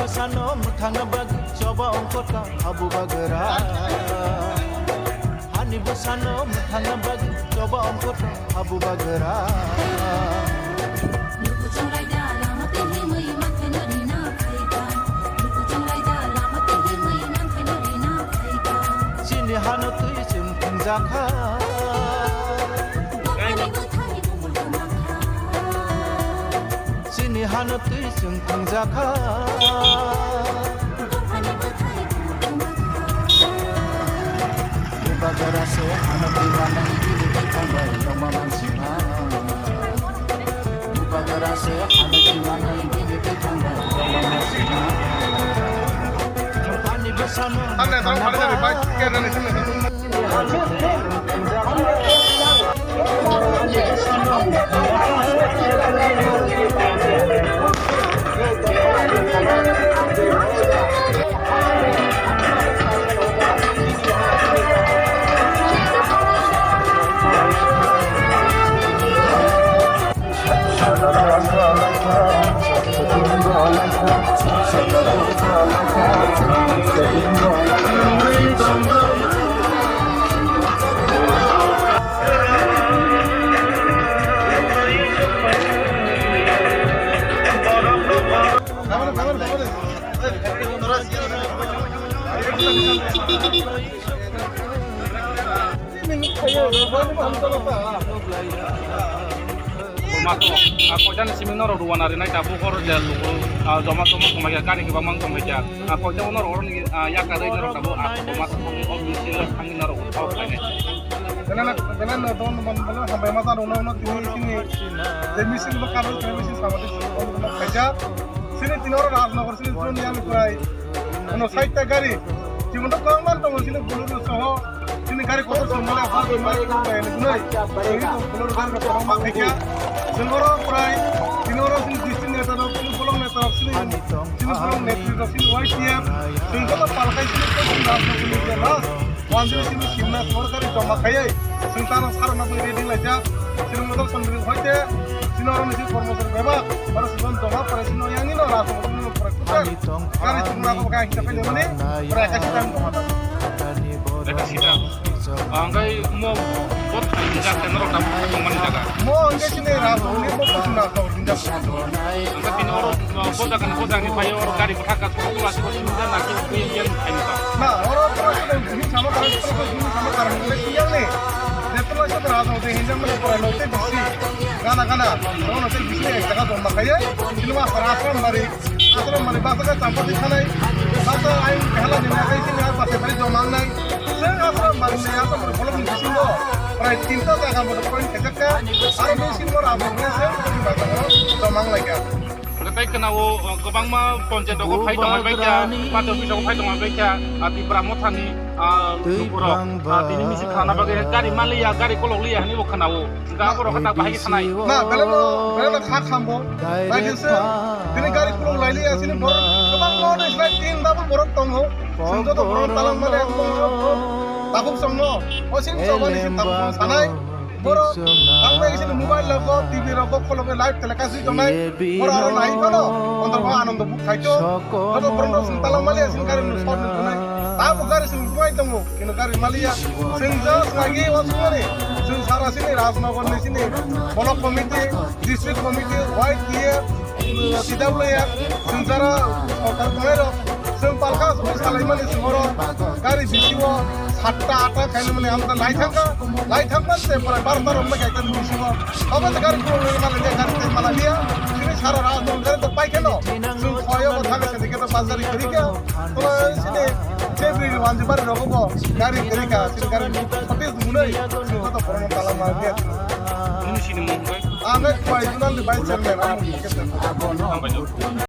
Sano muthanga bag coba ongkota abu bagera hani busano muthanga bag coba ongkota abu bagera sini hano tui sum kunjaka sini hano tui sum kunjaka bagara se anak dimana ini ditambah nama mansima bagara se anak dimana ini ditambah nama mansima pani bersama anda tahu pada dari baik kena di sini Ako dyan seminar ruwan na rin ay tapo ko rin joma kumaya kari ki bamang kumaya ako dyan unor oron ya kari jero tabo ako mas obviously hangin naro tao kane benan don bala sampai mata rono tini sini demisin bakal demisin sama di kerja sini tinoro raznagor sini drone yang kurai ono saita gari জীবনটা কমান তো বলছিল বুলুর সহ তিনি গাড়ি কত সময় হাত মারি করে গুনাই এই তো বুলুর গাড়ি কত মাখিয়া সিলভার প্রায় তিনoro সিনি ডিস্ট্রিক্ট নেতা কোনো বলং নেতা সিনি সিনি বলং নেতৃত্ব সিনি ওয়াইটিএফ সিনকো পালকাই সিনি তো রাজনীতি সিনি লাস ওয়ানজিরো সিনি সিমনা সরকারি জমা খাইয়াই সিনতানা সারনা বই রেডি লাইজা সিনি মদল সন্দ্রি হইতে সিনoro নিসি কর্মচারী বেবা আর সিজন জমা পরে সিনো ইয়ানি না রাজনীতি পরে গাড়ি সিমনা কো কাই হিসাবে লেমনে পরে একাশি টাইম জমা angkai mo bot tinjak tenor tapo kuman jaga mo angkai sini razni mo pusna ko tinjak angkai tinoro bot akan bot ang payo or gari kutakas ko lasi ko tinjak naki kuyen kainta na oro pro ini sama karan pro ini sama karan le kiyang ne netro sa razni de hinjang me pro lote bisi gana gana no te bisi ek jaga jomma khaye silma sarasam mari atro mari basa champa dikhanai basa ai khala dina kai sini ar basa bari jomma nai sen atro mari ne atro mari bolong bisi do prai tinta jaga mo point kekka ar bisi mo razni ne sen basa jomma lagi Ketai kenawo kebang ma ponce dogo pai tong baca pato bisa pai tong baca ati pramotani lupuro ati ini misi kana bagai gari malia gari kolong lia ni bukan nawo enggak aku kata bahaya sanai nah belum khak khambo lagi se ini gari kolong laili ya sini bor kebang mau deh selain tin dapat borok tong ho senjo to borok talang male tabuk songno oh sini coba di sini tabuk sanai boro angme sini mobile lako TV lako kolong live telekasi jomai boro aro nahi kono ontor ba anando buk khaito kono borno sini talang male sini gari nu shot nu nai tabu gari sini buai tamo kino gari malia senjo lagi wasumare sen sara sini raznagor ni sini block committee district committee YTF TWF senjara otar kumero sen palka salai male simoro gari bisiwo hatta ata kaile mane amta lai thangka se pore bar omma kaita bisiwo abe gari ko male gari te malalia sini sara raznagor gari to pai keno sen khoyo কথা গেছে দিকে তো বাজারি করি কে তো sini Cebri wanji bar rogo bo gari kerika sin gari sotis munai sin kata boron talang market Ini sini mau gue. ame kwai tunan di bai chairman amu Apa itu?